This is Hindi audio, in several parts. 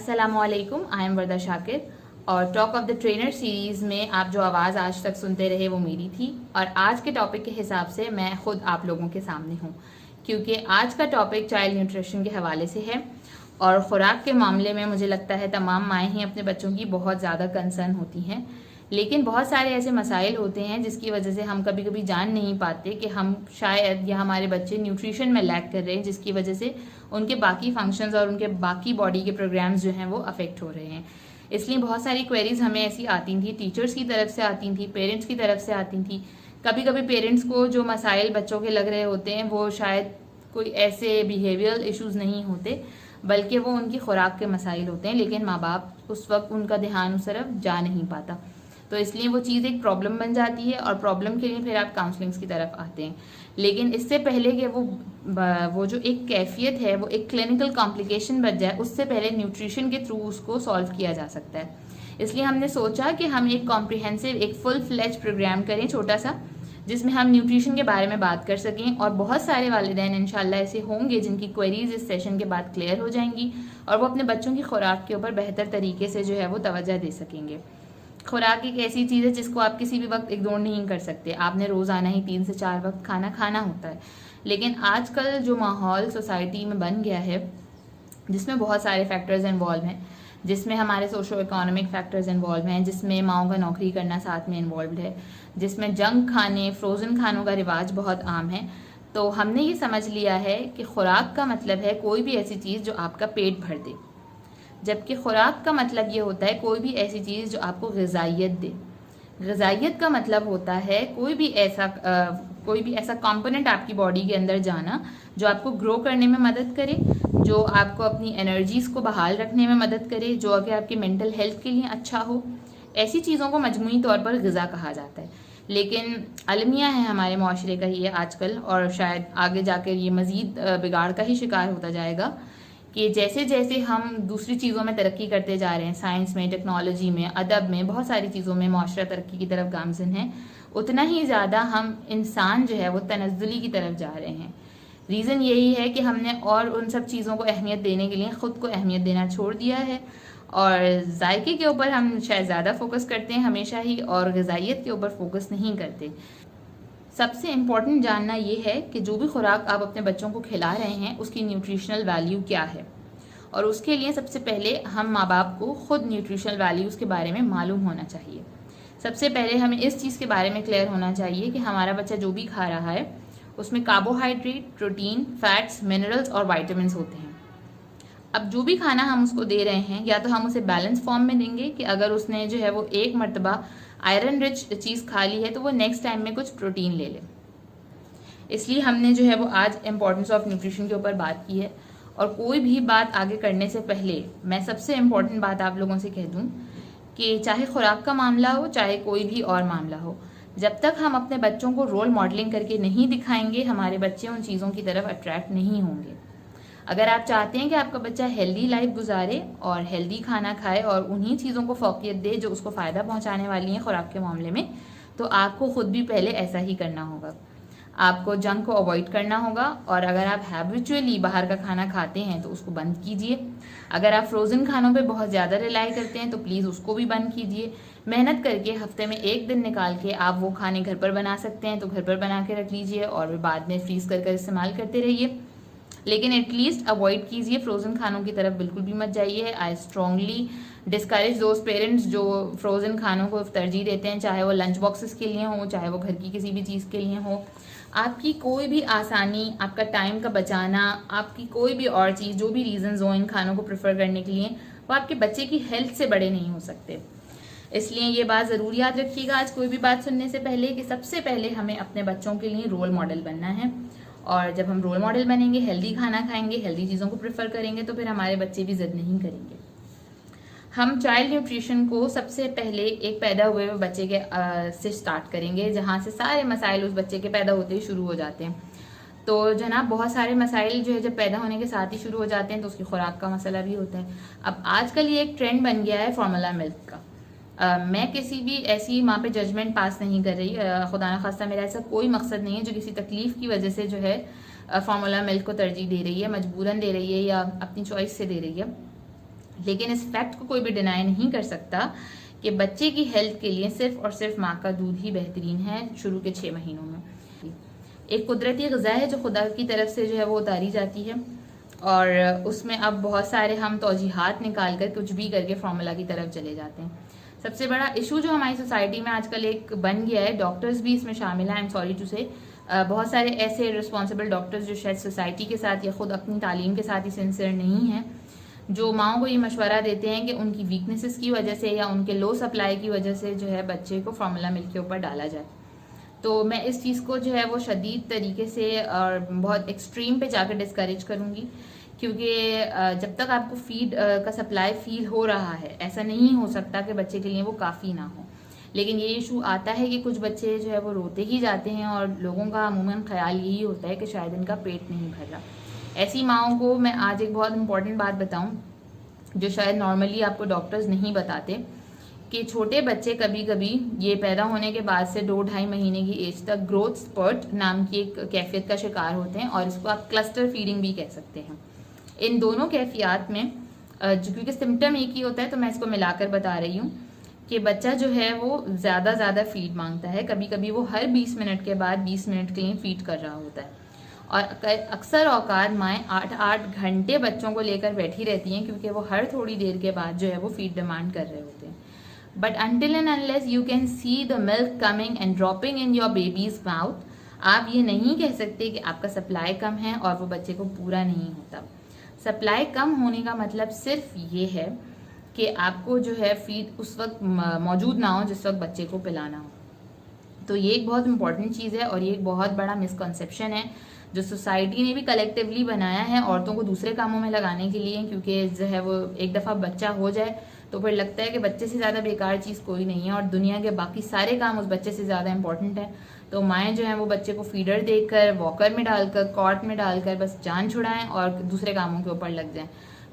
अस्सलामुअलैकुम, आई एम वर्दा शाकिर और talk of the trainer series में आप जो आवाज़ आज तक सुनते रहे वो मेरी थी। और आज के टॉपिक के हिसाब से मैं खुद आप लोगों के सामने हूँ, क्योंकि आज का टॉपिक चाइल्ड न्यूट्रिशन के हवाले से है। और ख़ुराक के मामले में मुझे लगता है तमाम माएँ ही अपने बच्चों की बहुत ज़्यादा कंसर्न होती हैं, लेकिन बहुत सारे ऐसे मसाइल होते हैं जिसकी वजह से हम कभी कभी जान नहीं पाते कि हम शायद या हमारे बच्चे न्यूट्रिशन में लैक कर रहे हैं, जिसकी वजह से उनके बाकी फंक्शंस और उनके बाकी बॉडी के प्रोग्राम्स जो हैं वो अफेक्ट हो रहे हैं। इसलिए बहुत सारी क्वेरीज हमें ऐसी आती थी, टीचर्स की तरफ से आती थी, पेरेंट्स की तरफ से आती थी। कभी कभी पेरेंट्स को जो मसाइल बच्चों के लग रहे होते हैं वो शायद कोई ऐसे बिहेवियरल इश्यूज़ नहीं होते, बल्कि वो उनकी खुराक के मसाइल होते हैं, लेकिन माँ बाप उस वक्त उनका ध्यान उस तरफ जा नहीं पाता। तो इसलिए वो चीज़ एक प्रॉब्लम बन जाती है और प्रॉब्लम के लिए फिर आप काउंसलिंग्स की तरफ आते हैं। लेकिन इससे पहले कि वो जो एक कैफियत है वो एक क्लिनिकल कॉम्प्लिकेशन बन जाए, उससे पहले न्यूट्रिशन के थ्रू उसको सॉल्व किया जा सकता है। इसलिए हमने सोचा कि हम एक कॉम्प्रिहेंसिव, एक फुल फ्लेज प्रोग्राम करें छोटा सा, जिसमें हम न्यूट्रिशन के बारे में बात कर सकें। और बहुत सारे वालिदैन इंशाल्लाह ऐसे होंगे जिनकी क्वेरीज इस सेशन के बाद क्लियर हो जाएंगी और वो अपने बच्चों की खुराक के ऊपर बेहतर तरीके से जो है वो तवज्जो दे सकेंगे। खुराक एक ऐसी चीज़ है जिसको आप किसी भी वक्त इग्नोर नहीं कर सकते। आपने रोज़ाना ही 3 से 4 वक्त खाना खाना होता है, लेकिन आजकल जो माहौल सोसाइटी में बन गया है जिसमें बहुत सारे फैक्टर्स इन्वॉल्व हैं, जिसमें हमारे सोशो इकोनॉमिक फैक्टर्स इन्वॉल्व हैं, जिसमें माओं का नौकरी करना साथ में इन्वॉल्व है, जिसमें जंक खाने, फ्रोज़न खानों का रिवाज बहुत आम है। तो हमने ये समझ लिया है कि खुराक का मतलब है कोई भी ऐसी चीज़ जो आपका पेट भर दे, जबकि खुराक का मतलब ये होता है कोई भी ऐसी चीज़ जो आपको ग़िज़ाइयत दे। ग़िज़ाइयत का मतलब होता है कोई भी ऐसा कंपोनेंट आपकी बॉडी के अंदर जाना जो आपको ग्रो करने में मदद करे, जो आपको अपनी एनर्जीज़ को बहाल रखने में मदद करे, जो अगर आपके मेंटल हेल्थ के लिए अच्छा हो। ऐसी चीज़ों को मजमूई तौर पर ग़िज़ा कहा जाता है। लेकिन अलमिया है हमारे माशरे का ये आजकल, और शायद आगे जाकर ये मज़ीद बिगाड़ का ही शिकार होता जाएगा कि जैसे जैसे हम दूसरी चीज़ों में तरक्की करते जा रहे हैं, साइंस में, टेक्नोलॉजी में, अदब में, बहुत सारी चीज़ों में माशरा तरक्की की तरफ गामज़न है, उतना ही ज़्यादा हम इंसान जो है वो तनज़्ज़ुली की तरफ जा रहे हैं। रीज़न यही है कि हमने और उन सब चीज़ों को अहमियत देने के लिए ख़ुद को अहमियत देना छोड़ दिया है, और जायके के ऊपर हम शायद ज़्यादा फोकस करते हैं हमेशा ही, और ग़िज़ाइयत के ऊपर फोकस नहीं करते। सबसे इम्पॉर्टेंट जानना ये है कि जो भी खुराक आप अपने बच्चों को खिला रहे हैं उसकी न्यूट्रिशनल वैल्यू क्या है, और उसके लिए सबसे पहले हम माँ बाप को ख़ुद न्यूट्रिशनल वैल्यूज़ के बारे में मालूम होना चाहिए। सबसे पहले हमें इस चीज़ के बारे में क्लियर होना चाहिए कि हमारा बच्चा जो भी खा रहा है उसमें कार्बोहाइड्रेट, प्रोटीन, फैट्स, मिनरल्स और वाइटामिन होते हैं। अब जो भी खाना हम उसको दे रहे हैं, या तो हम उसे बैलेंस फॉर्म में देंगे कि अगर उसने जो है वो एक मरतबा आयरन रिच चीज़ खा ली है तो वो नेक्स्ट टाइम में कुछ प्रोटीन ले ले। इसलिए हमने जो है वो आज इम्पॉर्टेंस ऑफ न्यूट्रिशन के ऊपर बात की है। और कोई भी बात आगे करने से पहले मैं सबसे इम्पॉर्टेंट बात आप लोगों से कह दूं कि चाहे खुराक का मामला हो, चाहे कोई भी और मामला हो, जब तक हम अपने बच्चों को रोल मॉडलिंग करके नहीं दिखाएंगे, हमारे बच्चे उन चीज़ों की तरफ अट्रैक्ट नहीं होंगे। अगर आप चाहते हैं कि आपका बच्चा हेल्दी लाइफ गुजारे और हेल्दी खाना खाए और उन्हीं चीज़ों को फ़ौक़ियत दे जो उसको फ़ायदा पहुंचाने वाली हैं खुराक के मामले में, तो आपको ख़ुद भी पहले ऐसा ही करना होगा। आपको जंक को अवॉइड करना होगा, और अगर आप हैबिचुअली बाहर का खाना खाते हैं तो उसको बंद कीजिए। अगर आप फ्रोज़न खानों पे बहुत ज़्यादा रिलाई करते हैं तो प्लीज़ उसको भी बंद कीजिए। मेहनत करके हफ्ते में एक दिन निकाल के आप वो खाने घर पर बना सकते हैं तो घर पर बना के रख लीजिए और बाद में फ्रीज़ कर इस्तेमाल करते रहिए। लेकिन एटलीस्ट अवॉइड कीजिए, फ्रोज़न खानों की तरफ बिल्कुल भी मत जाइए। आई स्ट्रॉन्गली डिस्करेज दोज पेरेंट्स जो फ्रोज़न खानों को तरजीह देते हैं, चाहे वो लंच बॉक्सेस के लिए हो, चाहे वो घर की किसी भी चीज़ के लिए हो। आपकी कोई भी आसानी, आपका टाइम का बचाना, आपकी कोई भी और चीज़, जो भी रीज़न्स हो इन खानों को प्रेफर करने के लिए, वो आपके बच्चे की हेल्थ से बड़े नहीं हो सकते। इसलिए ये बात ज़रूर याद रखिएगा आज कोई भी बात सुनने से पहले कि सबसे पहले हमें अपने बच्चों के लिए रोल मॉडल बनना है, और जब हम रोल मॉडल बनेंगे, हेल्दी खाना खाएंगे, हेल्दी चीज़ों को प्रेफर करेंगे, तो फिर हमारे बच्चे भी ज़िद नहीं करेंगे। हम चाइल्ड न्यूट्रिशन को सबसे पहले एक पैदा हुए हुए बच्चे के से स्टार्ट करेंगे, जहाँ से सारे मसाइल उस बच्चे के पैदा होते ही शुरू हो जाते हैं। तो जनाब, बहुत सारे मसाइल जो है जब पैदा होने के साथ ही शुरू हो जाते हैं तो उसकी खुराक का मसला भी होता है। अब आजकल ये एक ट्रेंड बन गया है फार्मूला मिल्क का। मैं किसी भी ऐसी माँ पे जजमेंट पास नहीं कर रही, खुदा न खास्ता मेरा ऐसा कोई मकसद नहीं है जो किसी तकलीफ़ की वजह से जो है फार्मूला मिल्क को तरजीह दे रही है, मजबूरन दे रही है या अपनी चॉइस से दे रही है। लेकिन इस फैक्ट को कोई भी डिनाई नहीं कर सकता कि बच्चे की हेल्थ के लिए सिर्फ और सिर्फ माँ का दूध ही बेहतरीन है शुरू के 6 महीनों में। एक कुदरती ग़िज़ा है जो खुदा की तरफ से जो है वो उतारी जाती है, और उसमें अब बहुत सारे हम तौजीहात निकाल कर कुछ भी करके फार्मूला की तरफ चले जाते हैं। सबसे बड़ा इशू जो हमारी सोसाइटी में आजकल एक बन गया है, डॉक्टर्स भी इसमें शामिल हैं, आई एम सॉरी टू से, बहुत सारे ऐसे रिस्पॉन्सिबल डॉक्टर्स जो शायद सोसाइटी के साथ या खुद अपनी तालीम के साथ ही सिंसियर नहीं हैं, जो माओं को ये मशवरा देते हैं कि उनकी वीकनेसेस की वजह से या उनके लो सप्लाई की वजह से जो है बच्चे को फार्मूला मिल्क के ऊपर डाला जाए। तो मैं इस चीज़ को जो है वो शदीद तरीके से और बहुत एक्सट्रीम पे जाकर डिस्करेज करूँगी, क्योंकि जब तक आपको फीड का सप्लाई फील हो रहा है, ऐसा नहीं हो सकता कि बच्चे के लिए वो काफ़ी ना हो। लेकिन ये इशू आता है कि कुछ बच्चे जो है वो रोते ही जाते हैं और लोगों का अमूमन ख्याल यही होता है कि शायद इनका पेट नहीं भर रहा। ऐसी माओं को मैं आज एक बहुत इंपॉर्टेंट बात बताऊं जो शायद नॉर्मली आपको डॉक्टर्स नहीं बताते, कि छोटे बच्चे कभी कभी ये पैदा होने के बाद से 2-2.5 महीने की एज तक ग्रोथ स्पर्ट नाम की एक कैफियत का शिकार होते हैं, और इसको आप क्लस्टर फीडिंग भी कह सकते हैं। इन दोनों कैफियत में क्योंकि सिम्टम एक ही होता है तो मैं इसको मिलाकर बता रही हूँ कि बच्चा जो है वो ज़्यादा फीड मांगता है। कभी कभी वो हर 20 मिनट के बाद 20 मिनट के लिए फीड कर रहा होता है, और अक्सर औकात माएँ 8-8 घंटे बच्चों को लेकर बैठी रहती हैं, क्योंकि वो हर थोड़ी देर के बाद जो है वो फीड डिमांड कर रहे होते हैं। But until and unless you can see the milk coming and dropping in your baby's mouth, आप ये नहीं कह सकते कि आपका सप्लाई कम है और वो बच्चे को पूरा नहीं होता। सप्लाई कम होने का मतलब सिर्फ ये है कि आपको जो है फीड उस वक्त मौजूद ना हो जिस वक्त बच्चे को पिलाना हो। तो ये एक बहुत इंपॉर्टेंट चीज़ है, और ये एक बहुत बड़ा मिसकंसेप्शन है जो सोसाइटी ने भी कलेक्टिवली बनाया है औरतों को दूसरे कामों में लगाने के लिए, क्योंकि जो है वो एक दफ़ा बच्चा हो जाए तो फिर लगता है कि बच्चे से ज़्यादा बेकार चीज़ कोई नहीं है और दुनिया के बाकी सारे काम उस बच्चे से ज़्यादा इंपॉर्टेंट है। तो माएँ जो हैं वो बच्चे को फीडर देकर, वॉकर में डालकर, कॉट में डालकर बस जान छुड़ाएं और दूसरे कामों के ऊपर लग जाएं।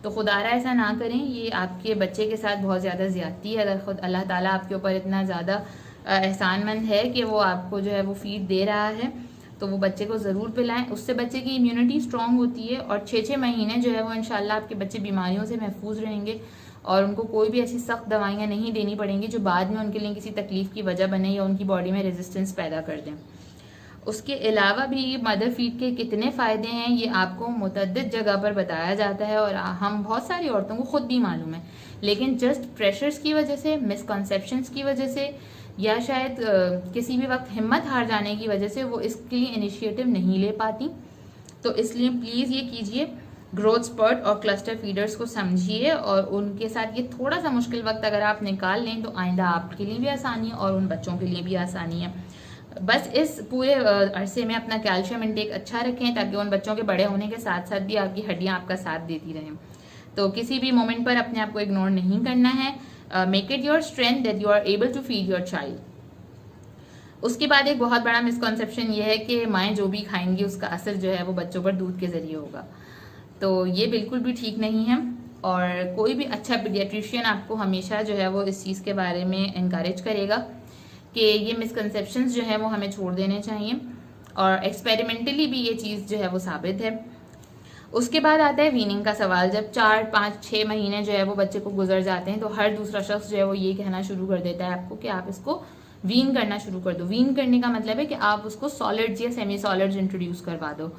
तो खुदारा ऐसा ना करें, ये आपके बच्चे के साथ बहुत ज़्यादा ज़्यादती है। अगर खुद अल्लाह ताला आपके ऊपर इतना ज़्यादा एहसानमंद है कि वो आपको जो है वो फीड दे रहा है, तो वो बच्चे को ज़रूर पिलाएं। उससे बच्चे की इम्यूनिटी स्ट्रॉन्ग होती है, और 6-6 महीने जो है वो इंशाल्लाह आपके बच्चे बीमारियों से महफूज रहेंगे और उनको कोई भी ऐसी सख्त दवाइयाँ नहीं देनी पड़ेंगी जो बाद में उनके लिए किसी तकलीफ़ की वजह बने या उनकी बॉडी में रेजिस्टेंस पैदा कर दें। उसके अलावा भी मदर फीड के कितने फ़ायदे हैं ये आपको मुतअद्दिद जगह पर बताया जाता है, और हम बहुत सारी औरतों को ख़ुद भी मालूम है, लेकिन जस्ट प्रेशर्स की वजह से, मिसकॉन्सेप्शंस की वजह से, या शायद किसी भी वक्त हिम्मत हार जाने की वजह से वो इसके लिए इनिशिएटिव नहीं ले पाती। तो इसलिए प्लीज़ ये कीजिए, ग्रोथ स्पर्ट और क्लस्टर फीडर्स को समझिए, और उनके साथ ये थोड़ा सा मुश्किल वक्त अगर आप निकाल लें तो आइंदा आपके लिए भी आसानी है और उन बच्चों के लिए भी आसानी है। बस इस पूरे अरसे में अपना कैल्शियम इंटेक अच्छा रखें ताकि उन बच्चों के बड़े होने के साथ साथ भी आपकी हड्डियाँ आपका साथ देती रहें। तो किसी भी मोमेंट पर अपने आप को इग्नोर नहीं करना है। Make it your strength that you are able to feed your child. उसके बाद एक बहुत बड़ा मिसकॉन्सेप्शन ये है कि माएँ जो भी खाएंगी उसका असर जो है वो बच्चों पर दूध के ज़रिए होगा। तो ये बिल्कुल भी ठीक नहीं है, और कोई भी अच्छा पीडियाट्रिशियन आपको हमेशा जो है वो इस चीज़ के बारे में इनकरेज करेगा कि ये मिसकंसेप्शंस जो है वो हमें छोड़ देने चाहिए, और एक्सपेरिमेंटली भी ये चीज़ जो है वो साबित है। उसके बाद आता है वीनिंग का सवाल। जब 4-5-6 महीने जो है वो बच्चे को गुजर जाते हैं तो हर दूसरा शख्स जो है वो ये कहना शुरू कर देता है आपको कि आप इसको वीन करना शुरू कर दो। वीन करने का मतलब है कि आप उसको सॉलिड्स या सेमी सॉलिड्स इंट्रोड्यूस करवा दो।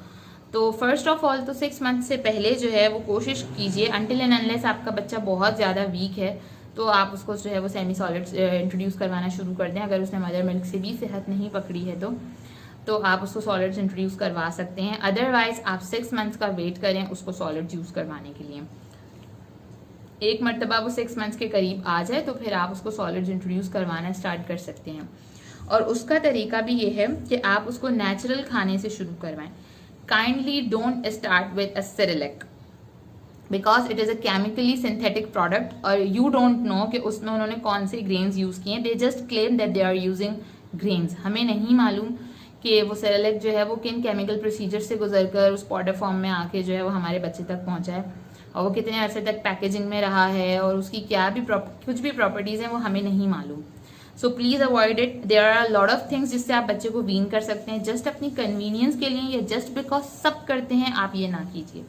तो फर्स्ट ऑफ ऑल तो 6 मंथ से पहले जो है वो कोशिश कीजिए, अनटिल एंड अनलेस आपका बच्चा बहुत ज़्यादा वीक है तो आप उसको जो है वो सेमी सॉलिड्स इंट्रोड्यूस करवाना शुरू कर दें। अगर उसने मदर मिल्क से भी सेहत नहीं पकड़ी है तो आप उसको सॉलिड्स इंट्रोड्यूस करवा सकते हैं। अदरवाइज आप 6 मंथ्स का वेट करें उसको सॉलिड्स यूज़ करवाने के लिए। एक मरतबा वो 6 मंथ्स के करीब आ जाए तो फिर आप उसको सॉलिड्स इंट्रोड्यूस करवाना स्टार्ट कर सकते हैं। और उसका तरीका भी ये है कि आप उसको नेचुरल खाने से शुरू करवाएं। Kindly don't start with a Cerelac because it is a chemically synthetic product, और यू डोंट नो कि उसमें उन्होंने कौन से ग्रेन्स यूज़ किए हैं। They just claim that they are using grains. हमें नहीं मालूम कि वो सेरेलैक जो है वो किन केमिकल प्रोसीजर से गुजर कर उस पाउडर फॉर्म में आके जो है वो हमारे बच्चे तक पहुंचा है, और वो कितने अरसे तक पैकेजिंग में रहा है और उसकी क्या भी कुछ भी प्रॉपर्टीज़ हैं वो हमें नहीं मालूम। So please avoid it. There are lot of things जिससे आप बच्चे को वीन कर सकते हैं। जस्ट अपनी कन्वीनियंस के लिए या जस्ट बिकॉज सब करते हैं आप ये ना कीजिए।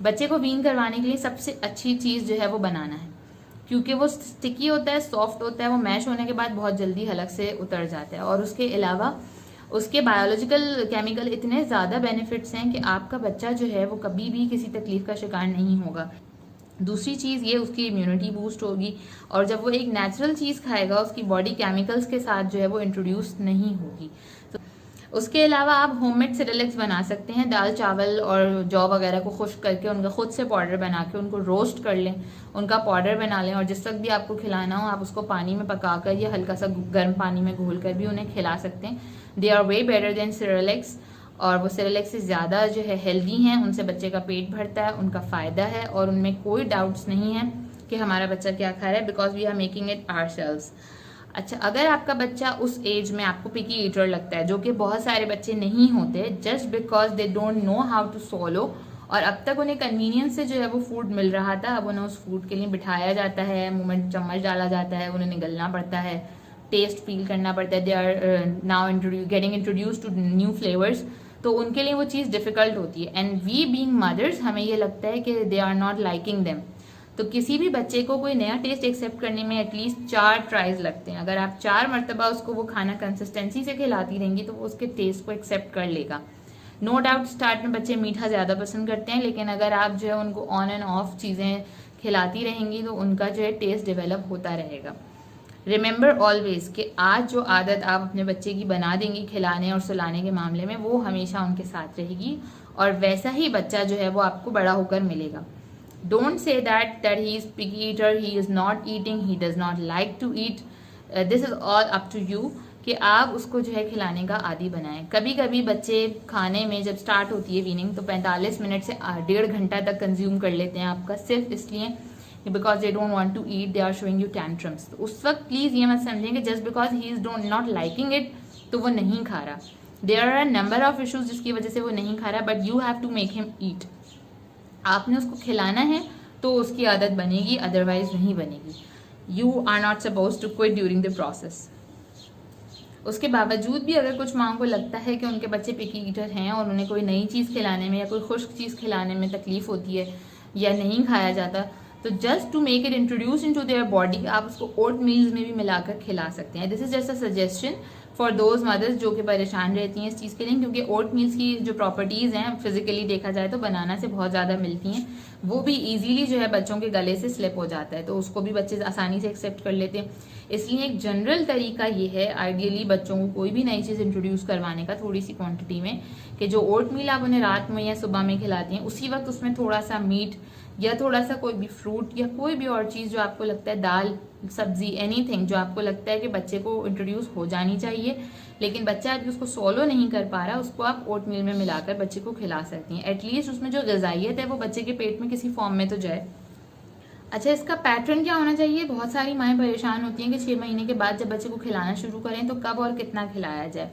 बच्चे को वीन करवाने के लिए सबसे अच्छी चीज़ जो है वो बनाना है, क्योंकि वो स्टिकी होता है, सॉफ्ट होता है, वो मैश होने के बाद बहुत जल्दी हलक से उतर जाता है। और उसके अलावा उसके बायोलॉजिकल केमिकल इतने ज़्यादा बेनिफिट्स हैं कि आपका बच्चा जो है वो कभी भी किसी तकलीफ का शिकार नहीं होगा। दूसरी चीज़ ये, उसकी इम्यूनिटी बूस्ट होगी, और जब वो एक नेचुरल चीज़ खाएगा उसकी बॉडी केमिकल्स के साथ जो है वो इंट्रोड्यूस नहीं होगी। तो उसके अलावा आप होममेड सेरेलेक्स बना सकते हैं। दाल चावल और जौ वगैरह को खुश्क करके उनका खुद से पाउडर बना के उनको रोस्ट कर लें, उनका पाउडर बना लें, और जिस वक्त भी आपको खिलाना हो आप उसको पानी में पकाकर या हल्का सा गर्म पानी में घोल कर भी उन्हें खिला सकते हैं। They are way better than Cerelacs, और वो सेरेलेक्स से ज़्यादा जो है हेल्दी हैं, उनसे बच्चे का पेट भरता है, उनका फ़ायदा है, और उनमें कोई डाउट्स नहीं है कि हमारा बच्चा क्या खा रहा है, because we are making it ourselves. अच्छा, अगर आपका बच्चा उस एज में आपको पिकी ईटर लगता है, जो कि बहुत सारे बच्चे नहीं होते, just because they don't know how to swallow, और अब तक उन्हें कन्वीनियंस से जो है वो फूड मिल रहा था, अब उन्हें उस फूड के लिए बिठाया जाता है, मुंह में चम्मच डाला जाता है, उन्हें निगलना पड़ता है, टेस्ट फील करना पड़ता है, they are now getting introduce to new flavours, तो उनके लिए वो चीज़ डिफ़िकल्ट होती है। एंड वी बीइंग मदर्स, हमें ये लगता है कि they are not liking them. तो किसी भी बच्चे को कोई नया टेस्ट एक्सेप्ट करने में एटलीस्ट 4 ट्राइज लगते हैं। अगर आप 4 मरतबा उसको वो खाना कंसिस्टेंसी से खिलाती रहेंगी तो वो उसके टेस्ट को एक्सेप्ट कर लेगा। नो डाउट स्टार्ट में बच्चे मीठा ज़्यादा पसंद करते हैं, लेकिन अगर आप जो है उनको ऑन एंड ऑफ चीज़ें खिलाती रहेंगी तो उनका जो है टेस्ट डेवलप होता रहेगा। रिमेंबर ऑलवेज कि आज जो आदत आप अपने बच्चे की बना देंगी खिलाने और सुलाने के मामले में, वो हमेशा उनके साथ रहेगी, और वैसा ही बच्चा जो है वो आपको बड़ा होकर मिलेगा। Don't say that he is picky eater, he is not eating, he does not like to eat, this is all up to you कि आप उसको जो है खिलाने का आदी बनाएं। कभी कभी बच्चे खाने में जब स्टार्ट होती है वीनिंग तो 45 मिनट से 1.5 घंटा तक कंज्यूम कर लेते हैं आपका, सिर्फ इसलिए because they don't want to eat, they are showing you tantrums. तो उस वक्त प्लीज़ ये मत समझें कि just because he is not liking it तो वो नहीं खा रहा। There are number of issues जिसकी वजह से वो नहीं खा रहा, but you have to make him eat. आपने उसको खिलाना है तो उसकी आदत बनेगी, अदरवाइज नहीं बनेगी। You are not suppose to quit during the process. उसके बावजूद भी अगर कुछ माँ को लगता है कि उनके बच्चे पिकी ईटर हैं और उन्हें कोई नई चीज़ खिलाने में या कोई खुश्क चीज़ खिलाने में तकलीफ होती है या नहीं खाया जाता, तो just to make it introduce into their body आप उसको ओट मील्स में भी मिलाकर खिला सकते हैं। This is just a suggestion for those mothers जो कि परेशान रहती हैं इस चीज़ के लिए, क्योंकि ओट मील्स की जो प्रॉपर्टीज़ हैं फिजिकली देखा जाए तो बनाना से बहुत ज़्यादा मिलती हैं, वो भी इजीली जो है बच्चों के गले से स्लिप हो जाता है, तो उसको भी बच्चे आसानी से एक्सेप्ट कर लेते हैं। इसलिए एक जनरल तरीका ये है आइडियली बच्चों को कोई भी नई चीज़ इंट्रोड्यूस करवाने का थोड़ी सी क्वांटिटी में, कि जो ओट मील आप उन्हें रात में या सुबह में खिलाती हैं उसी वक्त उसमें थोड़ा सा मीट या थोड़ा सा कोई भी फ्रूट या कोई भी और चीज़ जो आपको लगता है, दाल सब्जी एनीथिंग जो आपको लगता है कि बच्चे को इंट्रोड्यूस हो जानी चाहिए लेकिन बच्चा अभी उसको सोलो नहीं कर पा रहा, उसको आप ओट मील में मिलाकर बच्चे को खिला सकती हैं। एटलीस्ट उसमें जो ग़िज़ाइयत है वो बच्चे के पेट में किसी फॉर्म में तो जाए। अच्छा, इसका पैटर्न क्या होना चाहिए? बहुत सारी माएँ परेशान होती हैं कि 6 महीने के बाद जब बच्चे को खिलाना शुरू करें तो कब और कितना खिलाया जाए।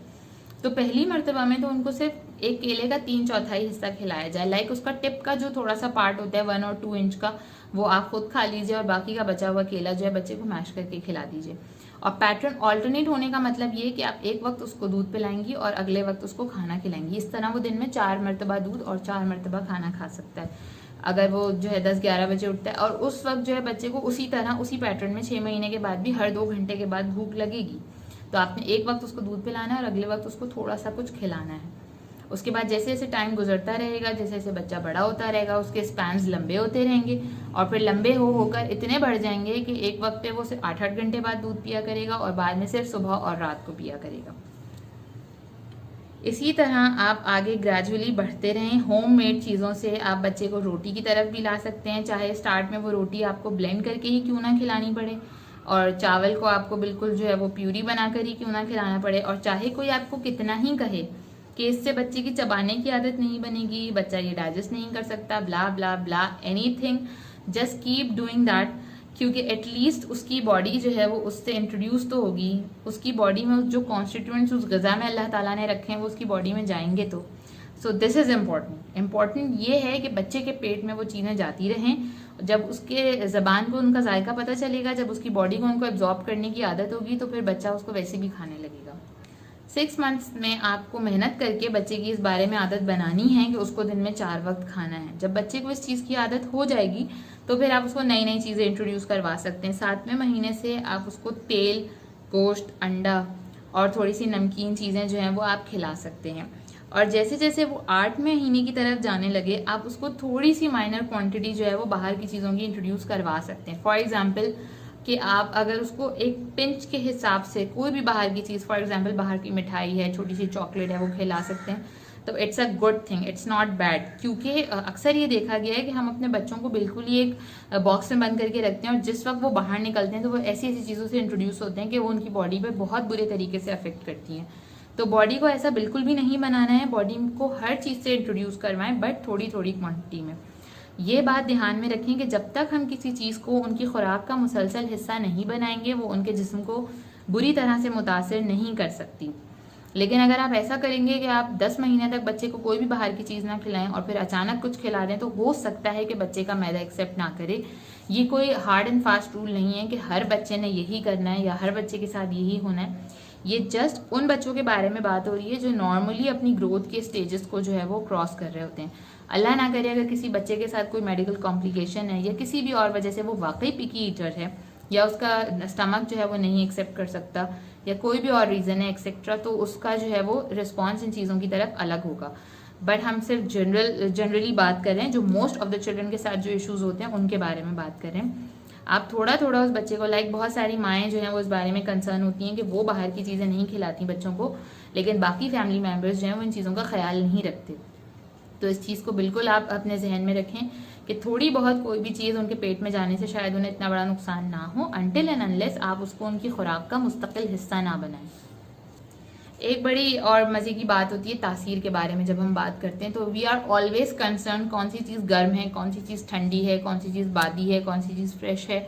तो पहली मर्तबा में तो उनको सिर्फ एक केले का 3/4 हिस्सा खिलाया जाए। लाइक उसका टिप का जो थोड़ा सा पार्ट होता है 1 और 2 इंच का, वो आप खुद खा लीजिए और बाकी का बचा हुआ केला जो है बच्चे को मैश करके खिला दीजिए। और पैटर्न ऑल्टरनेट होने का मतलब ये कि आप एक वक्त उसको दूध पिलाएंगी और अगले वक्त उसको खाना खिलाएंगी। इस तरह वो दिन में 4 मरतबा दूध और 4 मरतबा खाना खा सकता है। अगर वो जो है 10-11 बजे उठता है और उस वक्त जो है बच्चे को उसी तरह उसी पैटर्न में 6 महीने के बाद भी हर 2 घंटे के बाद भूख लगेगी, तो आपने एक वक्त उसको दूध पिलाना है और अगले वक्त उसको थोड़ा सा कुछ खिलाना है। उसके बाद जैसे जैसे टाइम गुजरता रहेगा, जैसे जैसे बच्चा बड़ा होता रहेगा, उसके स्पैन्स लंबे होते रहेंगे और फिर लंबे हो होकर इतने बढ़ जाएंगे कि एक वक्त पे वो सिर्फ 8-8 घंटे बाद दूध पिया करेगा और बाद में सिर्फ सुबह और रात को पिया करेगा। इसी तरह आप आगे ग्रेजुअली बढ़ते रहें। होममेड चीज़ों से आप बच्चे को रोटी की तरफ भी ला सकते हैं, चाहे स्टार्ट में वो रोटी आपको ब्लेंड करके ही क्यों ना खिलानी पड़े और चावल को आपको बिल्कुल जो है वो प्यूरी बनाकर ही क्यों ना खिलाना पड़े, और चाहे कोई आपको कितना ही कहे कि इससे बच्चे की चबाने की आदत नहीं बनेगी, बच्चा ये डाइजेस्ट नहीं कर सकता, blah blah blah anything, just keep doing that, क्योंकि एटलीस्ट उसकी बॉडी जो है वो उससे इंट्रोड्यूस तो होगी, उसकी बॉडी में जो कॉन्स्टिट्यूएंट्स उस ग़िज़ा में अल्लाह ताला ने रखे हैं वो उसकी बॉडी में जाएंगे तो। सो दिस इज़ इम्पॉर्टेंट ये है कि बच्चे के पेट में वो चीज़ें जाती रहें। जब उसके ज़बान को उनका जायका पता चलेगा, जब उसकी बॉडी को उनको एब्जॉर्ब करने की आदत होगी तो फिर बच्चा उसको वैसे भी खाने लगेगा। 6 मंथ्स में आपको मेहनत करके बच्चे की इस बारे में आदत बनानी है कि उसको दिन में 4 वक्त खाना है। जब बच्चे को इस चीज़ की आदत हो जाएगी तो फिर आप उसको नई नई चीज़ें इंट्रोड्यूस करवा सकते हैं। 7वें महीने से आप उसको तेल, गोश्त, अंडा और थोड़ी सी नमकीन चीज़ें जो हैं वो आप खिला सकते हैं। और जैसे जैसे वो 8वें महीने की तरफ जाने लगे आप उसको थोड़ी सी माइनर क्वांटिटी जो है वो बाहर की चीज़ों की इंट्रोड्यूस करवा सकते हैं। फॉर एग्जांपल कि आप अगर उसको एक पिंच के हिसाब से कोई भी बाहर की चीज़, फॉर एग्जांपल बाहर की मिठाई है, छोटी सी चॉकलेट है, वो खिला सकते हैं, तो it's a good thing, it's not bad. क्योंकि अक्सर ये देखा गया है कि हम अपने बच्चों को बिल्कुल ही एक बॉक्स में बंद करके रखते हैं और जिस वक्त वो बाहर निकलते हैं तो वो ऐसी ऐसी चीज़ों से इंट्रोड्यूस होते हैं कि वो उनकी बॉडी पे बहुत बुरे तरीके से अफेक्ट करती हैं। तो बॉडी को ऐसा बिल्कुल भी नहीं बनाना है, बॉडी को हर चीज़ से इंट्रोड्यूस करवाएं, बट थोड़ी थोड़ी क्वांटिटी में। ये बात ध्यान में रखें कि जब तक हम किसी चीज़ को उनकी खुराक का मुसलसल हिस्सा नहीं बनाएंगे वो उनके जिस्म को बुरी तरह से मुतासर नहीं कर सकती। लेकिन अगर आप ऐसा करेंगे कि आप 10 महीने तक बच्चे को कोई भी बाहर की चीज़ ना खिलाएं और फिर अचानक कुछ खिला दें तो हो सकता है कि बच्चे का मैदा एक्सेप्ट ना करे। ये कोई हार्ड एंड फास्ट रूल नहीं है कि हर बच्चे ने यही करना है या हर बच्चे के साथ यही होना है। ये जस्ट उन बच्चों के बारे में बात हो रही है जो नॉर्मली अपनी ग्रोथ के स्टेजेस को जो है वो क्रॉस कर रहे होते हैं। अल्लाह ना करे अगर किसी बच्चे के साथ कोई मेडिकल कॉम्प्लिकेशन है या किसी भी और वजह से वो वाकई पिकी ईटर है या उसका स्टमक जो है वो नहीं एक्सेप्ट कर सकता या कोई भी और रीज़न है एक्सेट्रा, तो उसका जो है वो रिस्पॉन्स इन चीज़ों की तरफ अलग होगा। बट हम सिर्फ जनरली बात कर रहे हैं, जो मोस्ट ऑफ द चिल्ड्रन के साथ जो इश्यूज़ होते हैं उनके बारे में बात कर रहे हैं। आप थोड़ा थोड़ा उस बच्चे को, लाइक बहुत सारी माएँ जो हैं वो इस बारे में कंसर्न होती हैं कि वो बाहर की चीज़ें नहीं खिलाती बच्चों को, लेकिन बाकी फैमिली मेम्बर्स जो हैं वो इन चीज़ों का ख्याल नहीं रखते। तो इस चीज़ को बिल्कुल आप अपने जहन में रखें कि थोड़ी बहुत कोई भी चीज़ उनके पेट में जाने से शायद उन्हें इतना बड़ा नुकसान ना हो, अनटिल एंड अनलेस आप उसको उनकी खुराक का मुस्तकिल हिस्सा ना बनाएं। एक बड़ी और मज़े की बात होती है तासीर के बारे में। जब हम बात करते हैं तो वी आर ऑलवेज कंसर्न कौन सी चीज़ गर्म है, कौन सी चीज़ ठंडी है, कौन सी चीज़ बादी है, कौन सी चीज़ फ्रेश है।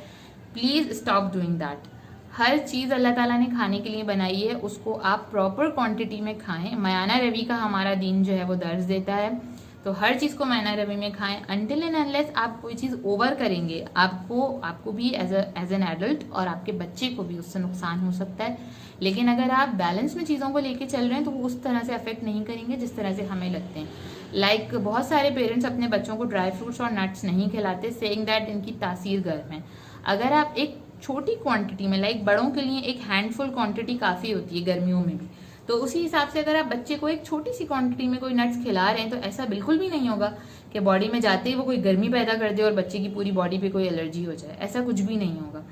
Please stop doing that. हर चीज़ अल्लाह ताला ने खाने के लिए बनाई है, उसको आप प्रॉपर क्वांटिटी में खाएं। मयाना रवि का हमारा दीन जो है वो दर्ज देता है, तो हर चीज़ को मयाना रवि में खाएं। अनटिल एंड अनलेस आप कोई चीज़ ओवर करेंगे आपको भी एज एन एडल्ट और आपके बच्चे को भी उससे नुकसान हो सकता है। लेकिन अगर आप बैलेंस में चीज़ों को लेके चल रहे हैं तो वो उस तरह से अफेक्ट नहीं करेंगे जिस तरह से हमें लगते हैं। लाइक बहुत सारे पेरेंट्स अपने बच्चों को ड्राई फ्रूट्स और नट्स नहीं खिलाते, सेइंग दैट इनकी तासीर गर्म है। अगर आप एक छोटी क्वांटिटी में, लाइक बड़ों के लिए एक हैंडफुल क्वांटिटी काफ़ी होती है गर्मियों में भी, तो उसी हिसाब से अगर आप बच्चे को एक छोटी सी क्वांटिटी में कोई नट्स खिला रहे हैं तो ऐसा बिल्कुल भी नहीं होगा कि बॉडी में जाते ही वो कोई गर्मी पैदा कर दे और बच्चे की पूरी बॉडी पे कोई एलर्जी हो जाए। ऐसा कुछ भी नहीं होगा।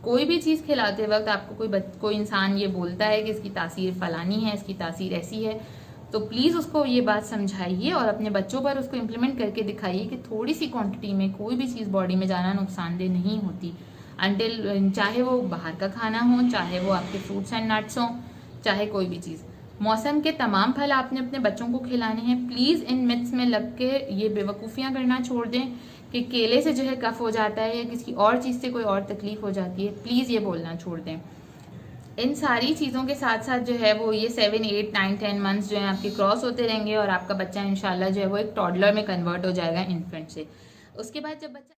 कोई भी चीज़ खिलाते वक्त आपको कोई इंसान ये बोलता है कि इसकी तासीर फलानी है, इसकी तासीर ऐसी है, तो प्लीज़ उसको ये बात समझाइए और अपने बच्चों पर उसको इम्प्लीमेंट करके दिखाइए कि थोड़ी सी क्वांटिटी में कोई भी चीज़ बॉडी में जाना नुकसानदेह नहीं होती। अनटिल, चाहे वो बाहर का खाना हो, चाहे वो आपके फ्रूट्स एंड नट्स हों, चाहे कोई भी चीज़। मौसम के तमाम फल आपने अपने बच्चों को खिलाने हैं। प्लीज़ इन मिथ्स में लग के ये बेवकूफ़ियाँ करना छोड़ दें कि केले से जो है कफ हो जाता है या किसी और चीज़ से कोई और तकलीफ़ हो जाती है। प्लीज़ ये बोलना छोड़ दें। इन सारी चीज़ों के साथ साथ जो है वो ये 7, 8, 9, 10 मंथ्स जो है आपके क्रॉस होते रहेंगे और आपका बच्चा इंशाल्लाह जो है वो एक टॉडलर में कन्वर्ट हो जाएगा, इन्फेंट से। उसके बाद जब बच्चा